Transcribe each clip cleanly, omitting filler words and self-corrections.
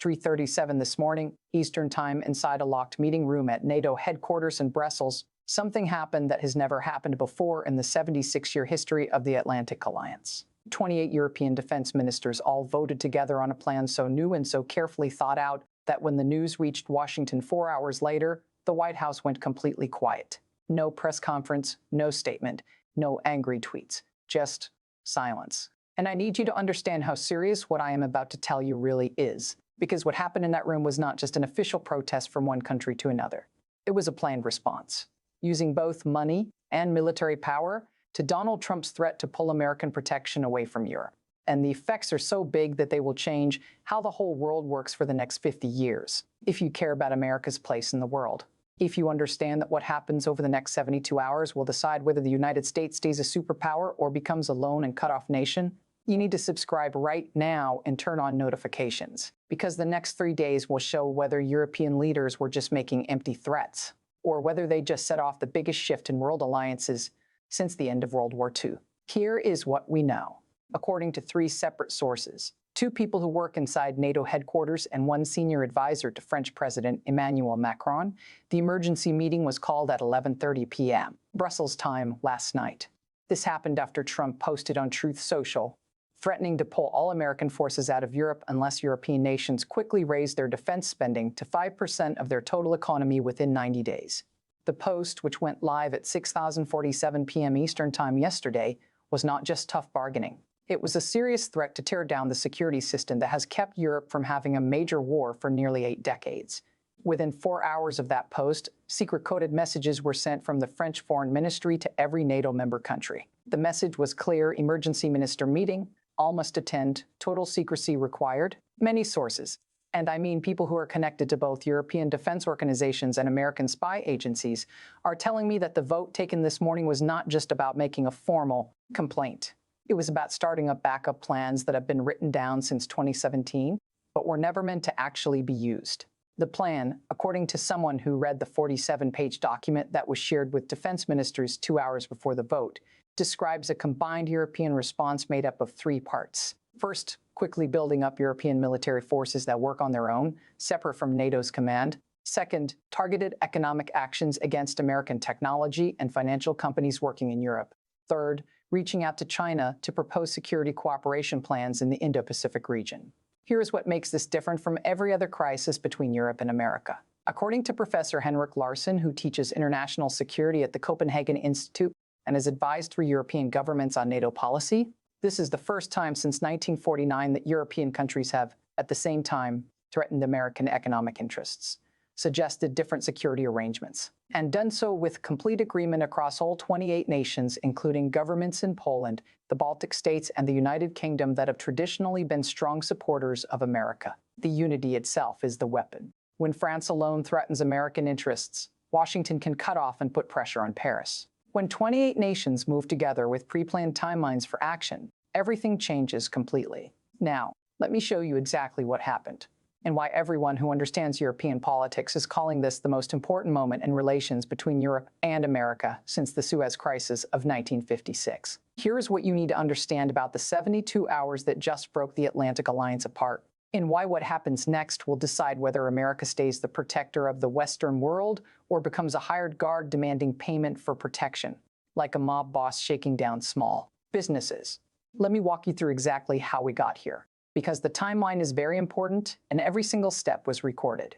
At 3:37 this morning, Eastern Time, inside a locked meeting room at NATO headquarters in Brussels, something happened that has never happened before in the 76-year history of the Atlantic Alliance. 28 European defense ministers all voted together on a plan so new and so carefully thought out that when the news reached Washington 4 hours later, the White House went completely quiet. No press conference, no statement, no angry tweets, just silence. And I need you to understand how serious what I am about to tell you really is, because what happened in that room was not just an official protest from one country to another. It was a planned response, using both money and military power to Donald Trump's threat to pull American protection away from Europe. And the effects are so big that they will change how the whole world works for the next 50 years, if you care about America's place in the world. If you understand that what happens over the next 72 hours will decide whether the United States stays a superpower or becomes a lone and cut-off nation, you need to subscribe right now and turn on notifications, because the next 3 days will show whether European leaders were just making empty threats, or whether they just set off the biggest shift in world alliances since the end of World War II. Here is what we know. According to 3 separate sources, 2 people who work inside NATO headquarters and 1 senior advisor to French President Emmanuel Macron, the emergency meeting was called at 11:30 p.m. Brussels time last night. This happened after Trump posted on Truth Social, threatening to pull all American forces out of Europe unless European nations quickly raise their defense spending to 5% of their total economy within 90 days. The post, which went live at 6:47 p.m. Eastern Time yesterday, was not just tough bargaining. It was a serious threat to tear down the security system that has kept Europe from having a major war for nearly 8 decades. Within 4 hours of that post, secret-coded messages were sent from the French Foreign Ministry to every NATO member country. The message was clear: emergency minister meeting, all must attend, total secrecy required. Many sources, and I mean people who are connected to both European defense organizations and American spy agencies, are telling me that the vote taken this morning was not just about making a formal complaint. It was about starting up backup plans that have been written down since 2017, but were never meant to actually be used. The plan, according to someone who read the 47-page document that was shared with defense ministers 2 hours before the vote, describes a combined European response made up of 3 parts. First, quickly building up European military forces that work on their own, separate from NATO's command. Second, targeted economic actions against American technology and financial companies working in Europe. Third, reaching out to China to propose security cooperation plans in the Indo-Pacific region. Here's what makes this different from every other crisis between Europe and America. According to Professor Henrik Larsson, who teaches international security at the Copenhagen Institute and has advised 3 European governments on NATO policy, this is the first time since 1949 that European countries have, at the same time, threatened American economic interests, suggested different security arrangements, and done so with complete agreement across all 28 nations, including governments in Poland, the Baltic states, and the United Kingdom that have traditionally been strong supporters of America. The unity itself is the weapon. When France alone threatens American interests, Washington can cut off and put pressure on Paris. When 28 nations move together with pre-planned timelines for action, everything changes completely. Now, let me show you exactly what happened, and why everyone who understands European politics is calling this the most important moment in relations between Europe and America since the Suez Crisis of 1956. Here's what you need to understand about the 72 hours that just broke the Atlantic Alliance apart, and why what happens next will decide whether America stays the protector of the Western world or becomes a hired guard demanding payment for protection, like a mob boss shaking down small businesses. Let me walk you through exactly how we got here, because the timeline is very important and every single step was recorded.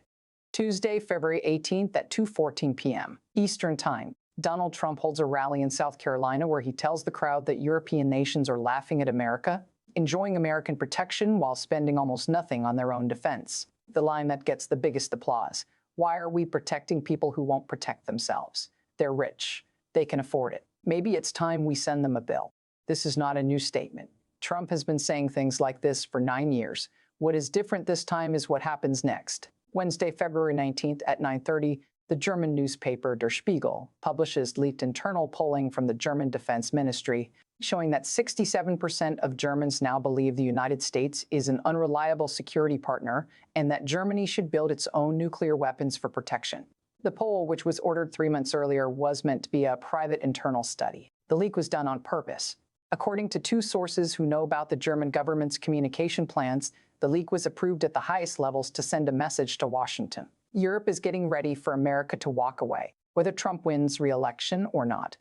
Tuesday, February 18th at 2:14 p.m. Eastern Time, Donald Trump holds a rally in South Carolina where he tells the crowd that European nations are laughing at America, enjoying American protection while spending almost nothing on their own defense. The line that gets the biggest applause: why are we protecting people who won't protect themselves? They're rich. They can afford it. Maybe it's time we send them a bill. This is not a new statement. Trump has been saying things like this for 9 years. What is different this time is what happens next. Wednesday, February 19th at 9:30, the German newspaper Der Spiegel publishes leaked internal polling from the German Defense Ministry, showing that 67% of Germans now believe the United States is an unreliable security partner and that Germany should build its own nuclear weapons for protection. The poll, which was ordered 3 months earlier, was meant to be a private internal study. The leak was done on purpose. According to 2 sources who know about the German government's communication plans, The leak was approved at the highest levels to send a message to Washington. Europe is getting ready for America to walk away, whether Trump wins re-election or not.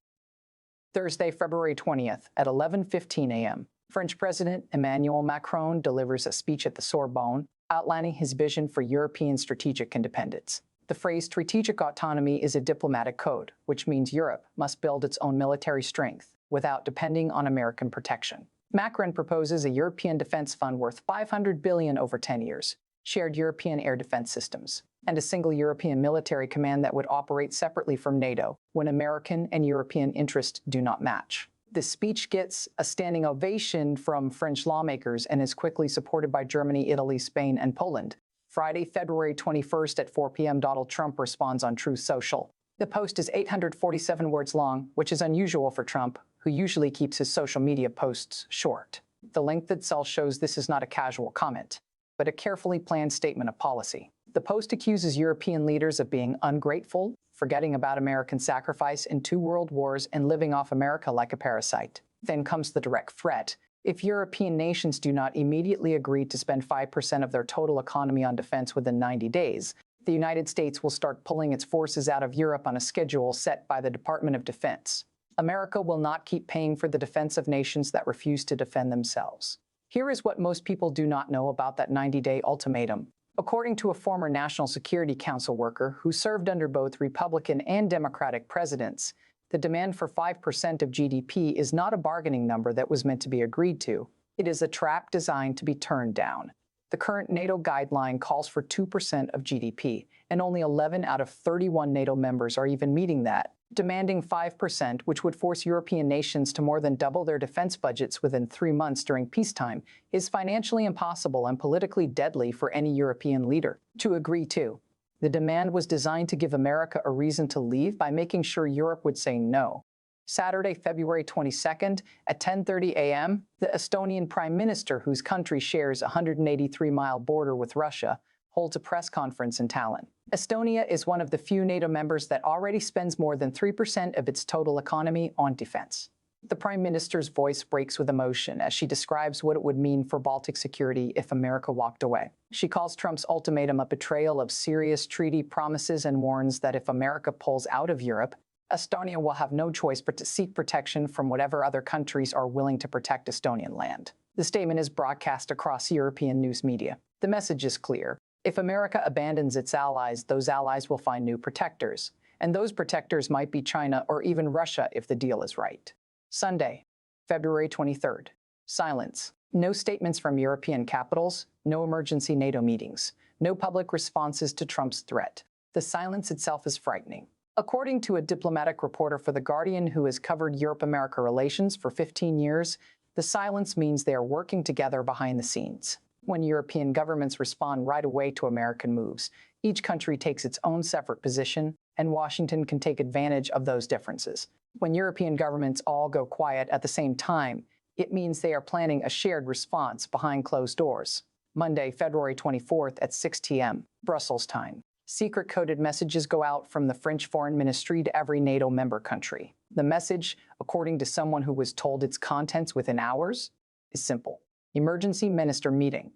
Thursday, February 20th at 11:15 a.m., French President Emmanuel Macron delivers a speech at the Sorbonne, outlining his vision for European strategic independence. The phrase strategic autonomy is a diplomatic code, which means Europe must build its own military strength without depending on American protection. Macron proposes a European defense fund worth $500 billion over 10 years, shared European air defense systems, and a single European military command that would operate separately from NATO when American and European interests do not match. This speech gets a standing ovation from French lawmakers and is quickly supported by Germany, Italy, Spain, and Poland. Friday, February 21st at 4 p.m. Donald Trump responds on Truth Social. The post is 847 words long, which is unusual for Trump, who usually keeps his social media posts short. The length itself shows this is not a casual comment, but a carefully planned statement of policy. The post accuses European leaders of being ungrateful, forgetting about American sacrifice in 2 world wars, and living off America like a parasite. Then comes the direct threat. If European nations do not immediately agree to spend 5% of their total economy on defense within 90 days, the United States will start pulling its forces out of Europe on a schedule set by the Department of Defense. America will not keep paying for the defense of nations that refuse to defend themselves. Here is what most people do not know about that 90-day ultimatum. According to a former National Security Council worker who served under both Republican and Democratic presidents, the demand for 5% of GDP is not a bargaining number that was meant to be agreed to. It is a trap designed to be turned down. The current NATO guideline calls for 2% of GDP, and only 11 out of 31 NATO members are even meeting that. Demanding 5%, which would force European nations to more than double their defense budgets within 3 months during peacetime, is financially impossible and politically deadly for any European leader to agree to. The demand was designed to give America a reason to leave by making sure Europe would say no. Saturday, February 22nd at 10:30 a.m., the Estonian Prime Minister, whose country shares a 183-mile border with Russia, holds a press conference in Tallinn. Estonia is one of the few NATO members that already spends more than 3% of its total economy on defense. The Prime Minister's voice breaks with emotion as she describes what it would mean for Baltic security if America walked away. She calls Trump's ultimatum a betrayal of serious treaty promises and warns that if America pulls out of Europe, Estonia will have no choice but to seek protection from whatever other countries are willing to protect Estonian land. The statement is broadcast across European news media. The message is clear. If America abandons its allies, those allies will find new protectors. And those protectors might be China or even Russia if the deal is right. Sunday, February 23rd. Silence. No statements from European capitals, no emergency NATO meetings, no public responses to Trump's threat. The silence itself is frightening. According to a diplomatic reporter for The Guardian who has covered Europe-America relations for 15 years, the silence means they are working together behind the scenes. When European governments respond right away to American moves, each country takes its own separate position, and Washington can take advantage of those differences. When European governments all go quiet at the same time, it means they are planning a shared response behind closed doors. Monday, February 24th at 6 p.m., Brussels time. Secret coded messages go out from the French Foreign Ministry to every NATO member country. The message, according to someone who was told its contents within hours, is simple. Emergency Minister Meeting.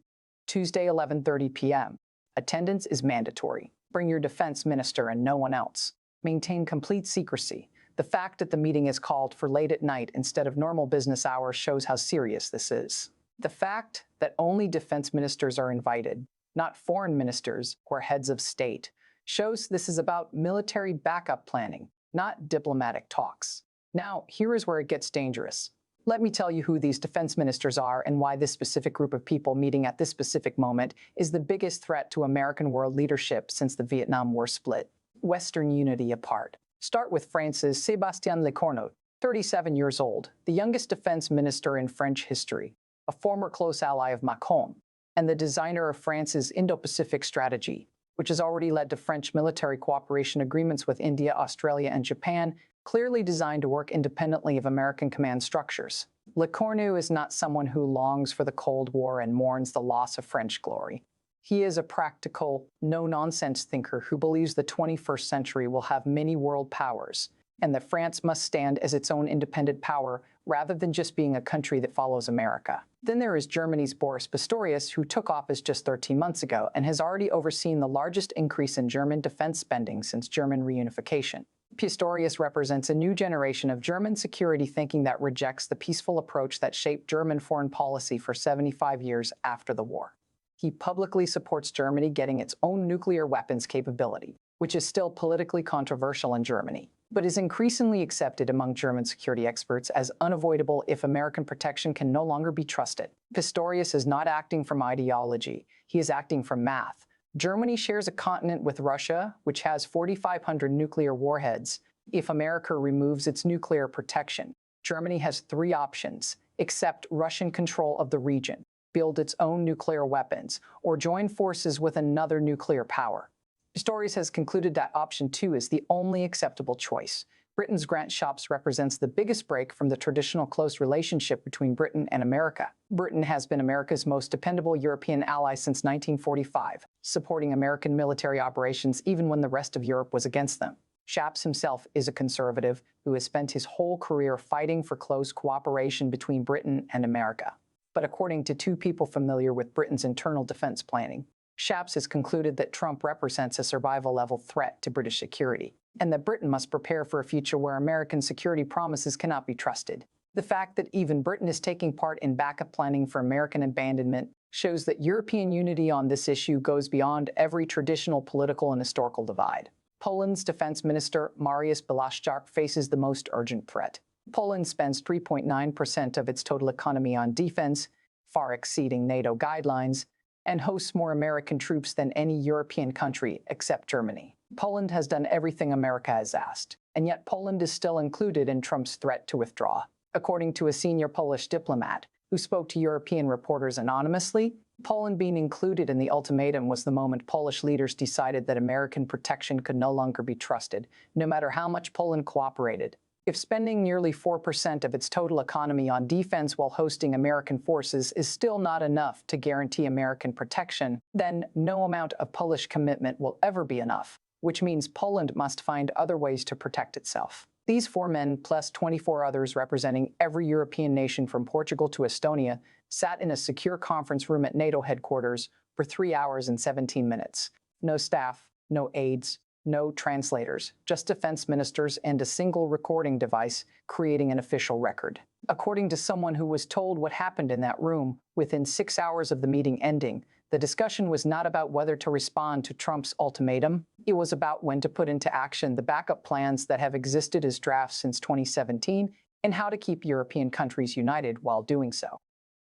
Tuesday, 11:30 p.m. Attendance is mandatory. Bring your defense minister and no one else. Maintain complete secrecy. The fact that the meeting is called for late at night instead of normal business hours shows how serious this is. The fact that only defense ministers are invited, not foreign ministers or heads of state, shows this is about military backup planning, not diplomatic talks. Now, here is where it gets dangerous. Let me tell you who these defense ministers are and why this specific group of people meeting at this specific moment is the biggest threat to American world leadership since the Vietnam War split. Western unity apart. Start with France's Sébastien Lecornu, 37 years old, the youngest defense minister in French history, a former close ally of Macron, and the designer of France's Indo-Pacific strategy, which has already led to French military cooperation agreements with India, Australia, and Japan, clearly designed to work independently of American command structures. Lecornu is not someone who longs for the Cold War and mourns the loss of French glory. He is a practical, no-nonsense thinker who believes the 21st century will have many world powers, and that France must stand as its own independent power rather than just being a country that follows America. Then there is Germany's Boris Pistorius, who took office just 13 months ago and has already overseen the largest increase in German defense spending since German reunification. Pistorius represents a new generation of German security thinking that rejects the peaceful approach that shaped German foreign policy for 75 years after the war. He publicly supports Germany getting its own nuclear weapons capability, which is still politically controversial in Germany, but is increasingly accepted among German security experts as unavoidable if American protection can no longer be trusted. Pistorius is not acting from ideology, he is acting from math. Germany shares a continent with Russia, which has 4,500 nuclear warheads. If America removes its nuclear protection, Germany has three options: accept Russian control of the region, build its own nuclear weapons, or join forces with another nuclear power. Pistorius has concluded that option 2 is the only acceptable choice. Britain's grant shops represents the biggest break from the traditional close relationship between Britain and America. Britain has been America's most dependable European ally since 1945, supporting American military operations even when the rest of Europe was against them. Shapps himself is a conservative who has spent his whole career fighting for close cooperation between Britain and America. But according to two people familiar with Britain's internal defense planning, Shapps has concluded that Trump represents a survival-level threat to British security, and that Britain must prepare for a future where American security promises cannot be trusted. The fact that even Britain is taking part in backup planning for American abandonment shows that European unity on this issue goes beyond every traditional political and historical divide. Poland's defense minister, Mariusz Błaszczak, faces the most urgent threat. Poland spends 3.9% of its total economy on defense, far exceeding NATO guidelines, and hosts more American troops than any European country except Germany. Poland has done everything America has asked, and yet Poland is still included in Trump's threat to withdraw. According to a senior Polish diplomat who spoke to European reporters anonymously, Poland being included in the ultimatum was the moment Polish leaders decided that American protection could no longer be trusted, no matter how much Poland cooperated. If spending nearly 4% of its total economy on defense while hosting American forces is still not enough to guarantee American protection, then no amount of Polish commitment will ever be enough, which means Poland must find other ways to protect itself. These 4 men, plus 24 others representing every European nation from Portugal to Estonia, sat in a secure conference room at NATO headquarters for 3 hours and 17 minutes. No staff, no aides, no translators, just defense ministers and a single recording device creating an official record. According to someone who was told what happened in that room, within 6 hours of the meeting ending, the discussion was not about whether to respond to Trump's ultimatum. It was about when to put into action the backup plans that have existed as drafts since 2017 and how to keep European countries united while doing so.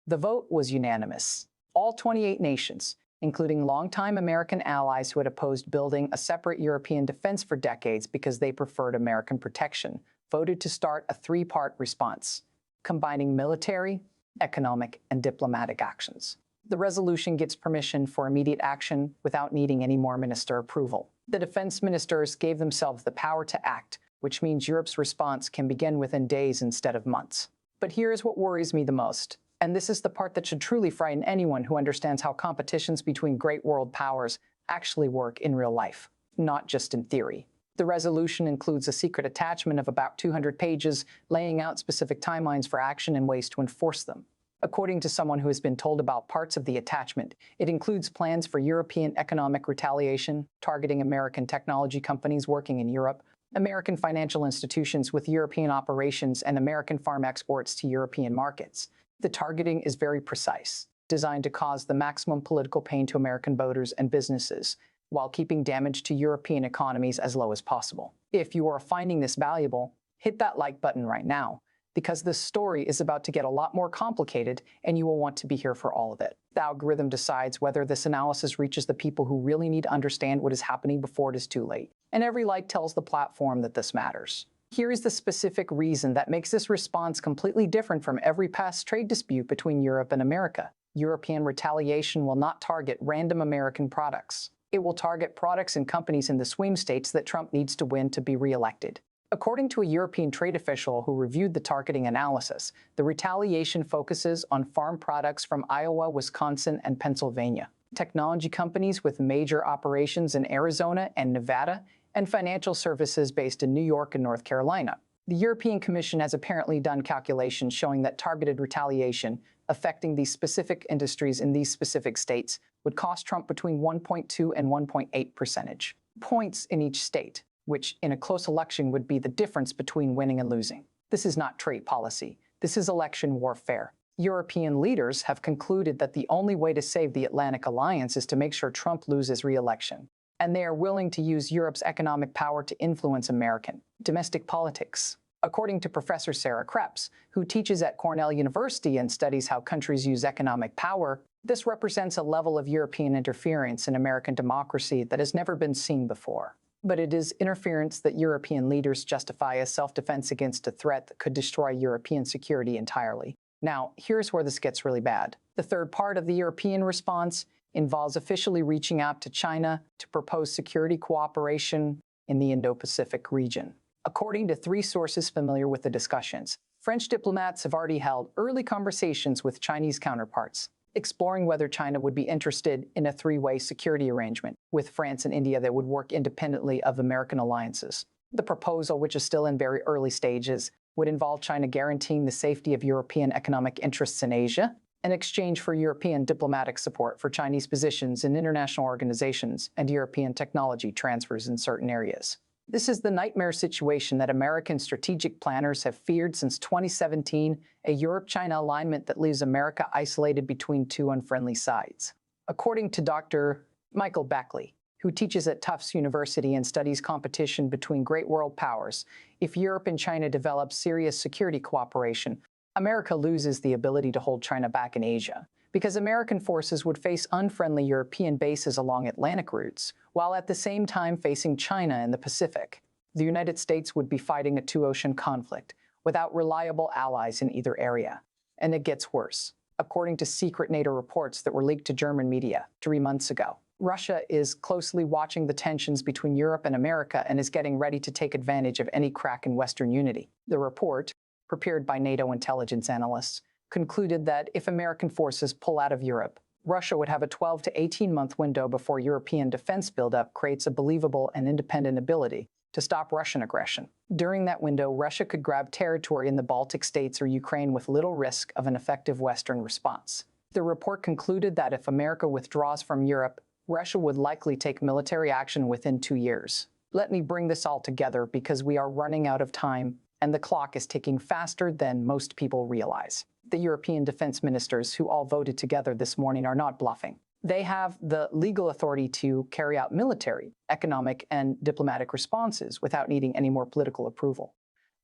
The vote was unanimous. All 28 nations, including longtime American allies who had opposed building a separate European defense for decades because they preferred American protection, voted to start a 3-part response, combining military, economic, and diplomatic actions. The resolution gets permission for immediate action without needing any more minister approval. The defense ministers gave themselves the power to act, which means Europe's response can begin within days instead of months. But here is what worries me the most. And this is the part that should truly frighten anyone who understands how competitions between great world powers actually work in real life, not just in theory. The resolution includes a secret attachment of about 200 pages laying out specific timelines for action and ways to enforce them. According to someone who has been told about parts of the attachment, it includes plans for European economic retaliation, targeting American technology companies working in Europe, American financial institutions with European operations, and American farm exports to European markets. The targeting is very precise, designed to cause the maximum political pain to American voters and businesses, while keeping damage to European economies as low as possible. If you are finding this valuable, hit that like button right now, because this story is about to get a lot more complicated and you will want to be here for all of it. The algorithm decides whether this analysis reaches the people who really need to understand what is happening before it is too late, and every like tells the platform that this matters. Here is the specific reason that makes this response completely different from every past trade dispute between Europe and America. European retaliation will not target random American products. It will target products and companies in the swing states that Trump needs to win to be reelected. According to a European trade official who reviewed the targeting analysis, the retaliation focuses on farm products from Iowa, Wisconsin, and Pennsylvania, technology companies with major operations in Arizona and Nevada, and financial services based in New York and North Carolina. The European Commission has apparently done calculations showing that targeted retaliation affecting these specific industries in these specific states would cost Trump between 1.2 and 1.8 percentage points in each state, which in a close election would be the difference between winning and losing. This is not trade policy. This is election warfare. European leaders have concluded that the only way to save the Atlantic Alliance is to make sure Trump loses re-election, and they are willing to use Europe's economic power to influence American domestic politics. According to Professor Sarah Krebs, who teaches at Cornell University and studies how countries use economic power, this represents a level of European interference in American democracy that has never been seen before. But it is interference that European leaders justify as self-defense against a threat that could destroy European security entirely. Now, here's where this gets really bad. The third part of the European response involves officially reaching out to China to propose security cooperation in the Indo-Pacific region. According to 3 sources familiar with the discussions, French diplomats have already held early conversations with Chinese counterparts, exploring whether China would be interested in a 3-way security arrangement with France and India that would work independently of American alliances. The proposal, which is still in very early stages, would involve China guaranteeing the safety of European economic interests in Asia in exchange for European diplomatic support for Chinese positions in international organizations and European technology transfers in certain areas. This is the nightmare situation that American strategic planners have feared since 2017, a Europe-China alignment that leaves America isolated between 2 unfriendly sides. According to Dr. Michael Beckley, who teaches at Tufts University and studies competition between great world powers, if Europe and China develop serious security cooperation, America loses the ability to hold China back in Asia, because American forces would face unfriendly European bases along Atlantic routes, while at the same time facing China in the Pacific. The United States would be fighting a 2-ocean conflict without reliable allies in either area. And it gets worse. According to secret NATO reports that were leaked to German media 3 months ago, Russia is closely watching the tensions between Europe and America and is getting ready to take advantage of any crack in Western unity. The report, prepared by NATO intelligence analysts, concluded that if American forces pull out of Europe, Russia would have a 12 to 18-month window before European defense buildup creates a believable and independent ability to stop Russian aggression. During that window, Russia could grab territory in the Baltic states or Ukraine with little risk of an effective Western response. The report concluded that if America withdraws from Europe, Russia would likely take military action within 2 years. Let me bring this all together because we are running out of time and the clock is ticking faster than most people realize. The European defense ministers, who all voted together this morning, are not bluffing. They have the legal authority to carry out military, economic, and diplomatic responses without needing any more political approval.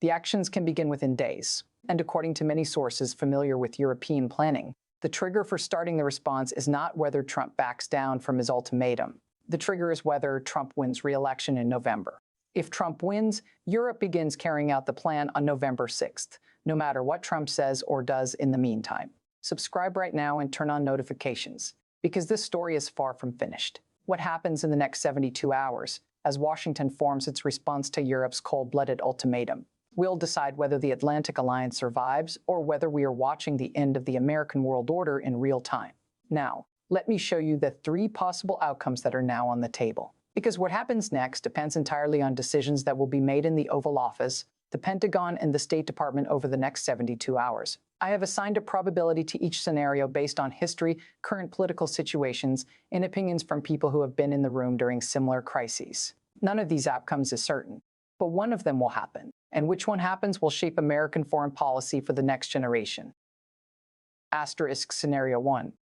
The actions can begin within days, and according to many sources familiar with European planning, the trigger for starting the response is not whether Trump backs down from his ultimatum. The trigger is whether Trump wins re-election in November. If Trump wins, Europe begins carrying out the plan on November 6th, no matter what Trump says or does in the meantime. Subscribe right now and turn on notifications, because this story is far from finished. What happens in the next 72 hours, as Washington forms its response to Europe's cold-blooded ultimatum, will decide whether the Atlantic Alliance survives or whether we are watching the end of the American world order in real time. Now, let me show you the 3 possible outcomes that are now on the table. Because what happens next depends entirely on decisions that will be made in the Oval Office, the Pentagon, and the State Department over the next 72 hours. I have assigned a probability to each scenario based on history, current political situations, and opinions from people who have been in the room during similar crises. None of these outcomes is certain, but one of them will happen, and which one happens will shape American foreign policy for the next generation. Asterisk Scenario 1.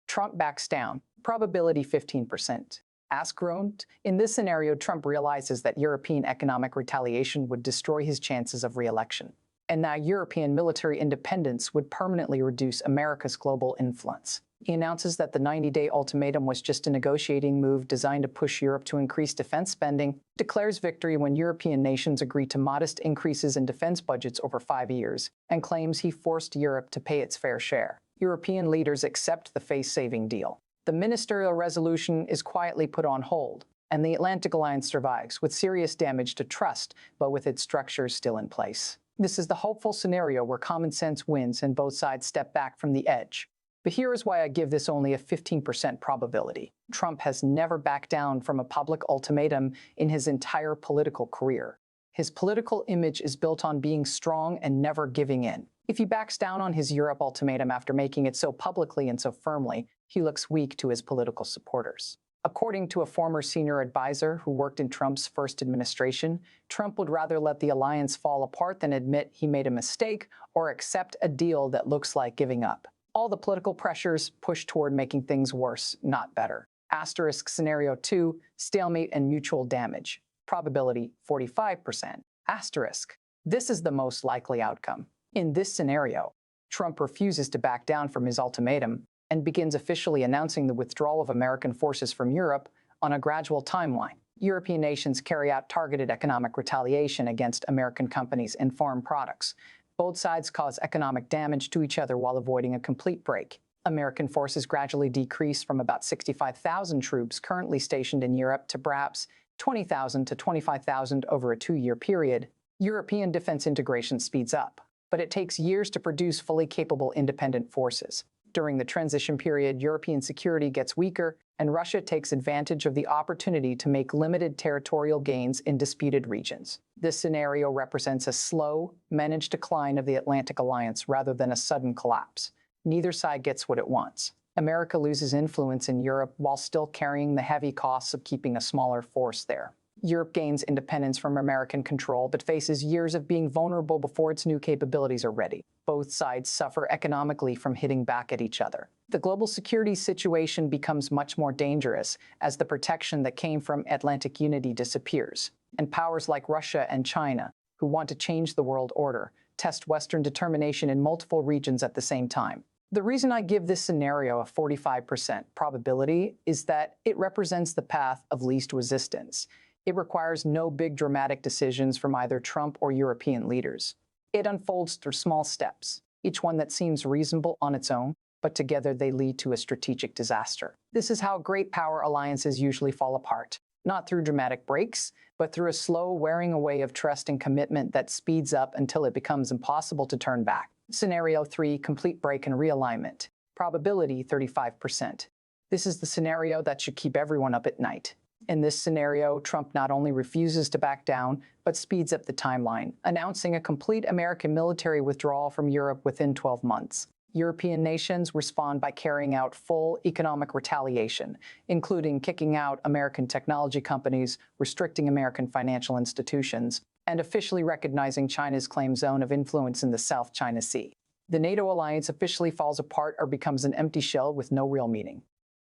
Trump backs down. Probability 15%. Asterisk. In this scenario, Trump realizes that European economic retaliation would destroy his chances of re-election. And now European military independence would permanently reduce America's global influence. He announces that the 90-day ultimatum was just a negotiating move designed to push Europe to increase defense spending, declares victory when European nations agree to modest increases in defense budgets over 5 years, and claims he forced Europe to pay its fair share. European leaders accept the face-saving deal. The ministerial resolution is quietly put on hold, and the Atlantic Alliance survives, with serious damage to trust, but with its structures still in place. This is the hopeful scenario where common sense wins and both sides step back from the edge. But here is why I give this only a 15% probability. Trump has never backed down from a public ultimatum in his entire political career. His political image is built on being strong and never giving in. If he backs down on his Europe ultimatum after making it so publicly and so firmly, he looks weak to his political supporters. According to a former senior advisor who worked in Trump's first administration, Trump would rather let the alliance fall apart than admit he made a mistake or accept a deal that looks like giving up. All the political pressures push toward making things worse, not better. Asterisk scenario 2, stalemate and mutual damage. Probability 45%. Asterisk. This is the most likely outcome. In this scenario, Trump refuses to back down from his ultimatum and begins officially announcing the withdrawal of American forces from Europe on a gradual timeline. European nations carry out targeted economic retaliation against American companies and foreign products. Both sides cause economic damage to each other while avoiding a complete break. American forces gradually decrease from about 65,000 troops currently stationed in Europe to perhaps 20,000 to 25,000 over a 2-year period. European defense integration speeds up, but it takes years to produce fully capable independent forces. During the transition period, European security gets weaker, and Russia takes advantage of the opportunity to make limited territorial gains in disputed regions. This scenario represents a slow, managed decline of the Atlantic Alliance rather than a sudden collapse. Neither side gets what it wants. America loses influence in Europe while still carrying the heavy costs of keeping a smaller force there. Europe gains independence from American control but faces years of being vulnerable before its new capabilities are ready. Both sides suffer economically from hitting back at each other. The global security situation becomes much more dangerous as the protection that came from Atlantic unity disappears, and powers like Russia and China, who want to change the world order, test Western determination in multiple regions at the same time. The reason I give this scenario a 45% probability is that it represents the path of least resistance. It requires no big dramatic decisions from either Trump or European leaders. It unfolds through small steps, each one that seems reasonable on its own, but together they lead to a strategic disaster. This is how great power alliances usually fall apart, not through dramatic breaks, but through a slow wearing away of trust and commitment that speeds up until it becomes impossible to turn back. Scenario 3, complete break and realignment. Probability 35%. This is the scenario that should keep everyone up at night. In this scenario, Trump not only refuses to back down, but speeds up the timeline, announcing a complete American military withdrawal from Europe within 12 months. European nations respond by carrying out full economic retaliation, including kicking out American technology companies, restricting American financial institutions, and officially recognizing China's claimed zone of influence in the South China Sea. The NATO alliance officially falls apart or becomes an empty shell with no real meaning.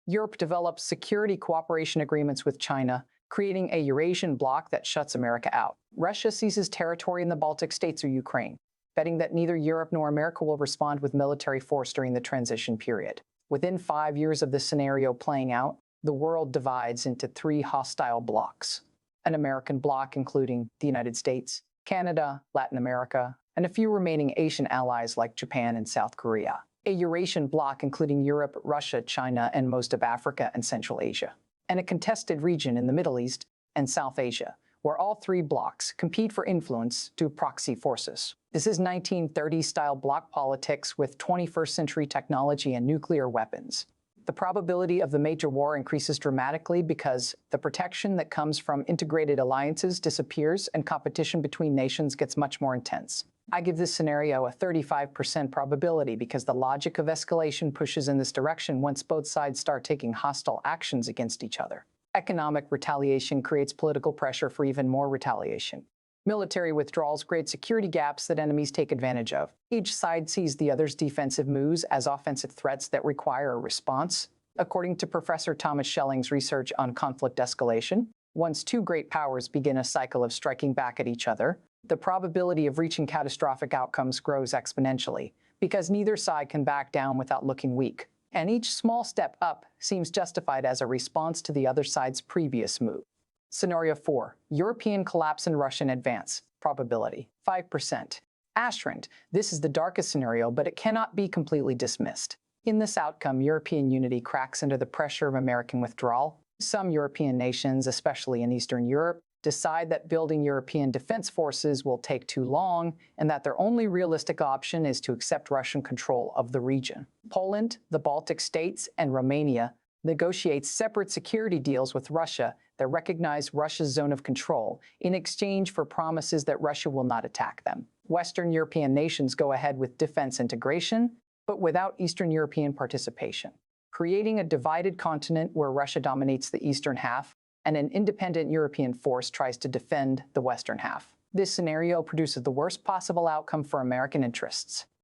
Europe develops security cooperation agreements with China, creating a Eurasian bloc that shuts America out. Russia seizes territory in the Baltic states or Ukraine, betting that neither Europe nor America will respond with military force during the transition period. Within 5 years of this scenario playing out, the world divides into 3 hostile blocs. An American bloc including the United States, Canada, Latin America, and a few remaining Asian allies like Japan and South Korea. A Eurasian bloc including Europe, Russia, China, and most of Africa and Central Asia. And a contested region in the Middle East and South Asia, where all 3 blocs compete for influence through proxy forces. This is 1930s-style bloc politics with 21st century technology and nuclear weapons. The probability of the major war increases dramatically because the protection that comes from integrated alliances disappears and competition between nations gets much more intense. I give this scenario a 35% probability because the logic of escalation pushes in this direction once both sides start taking hostile actions against each other. Economic retaliation creates political pressure for even more retaliation. Military withdrawals create security gaps that enemies take advantage of. Each side sees the other's defensive moves as offensive threats that require a response. According to Professor Thomas Schelling's research on conflict escalation, once 2 great powers begin a cycle of striking back at each other, the probability of reaching catastrophic outcomes grows exponentially because neither side can back down without looking weak, and each small step up seems justified as a response to the other side's previous move. Scenario 4, European collapse and Russian advance. Probability 5%. Asterisk, this is the darkest scenario, but it cannot be completely dismissed. In this outcome, European unity cracks under the pressure of American withdrawal. Some European nations, especially in Eastern Europe, decide that building European defense forces will take too long, and that their only realistic option is to accept Russian control of the region. Poland, the Baltic states, and Romania negotiate separate security deals with Russia that recognize Russia's zone of control in exchange for promises that Russia will not attack them. Western European nations go ahead with defense integration, but without Eastern European participation, creating a divided continent where Russia dominates the eastern half and an independent European force tries to defend the western half. This scenario produces the worst possible outcome for American interests.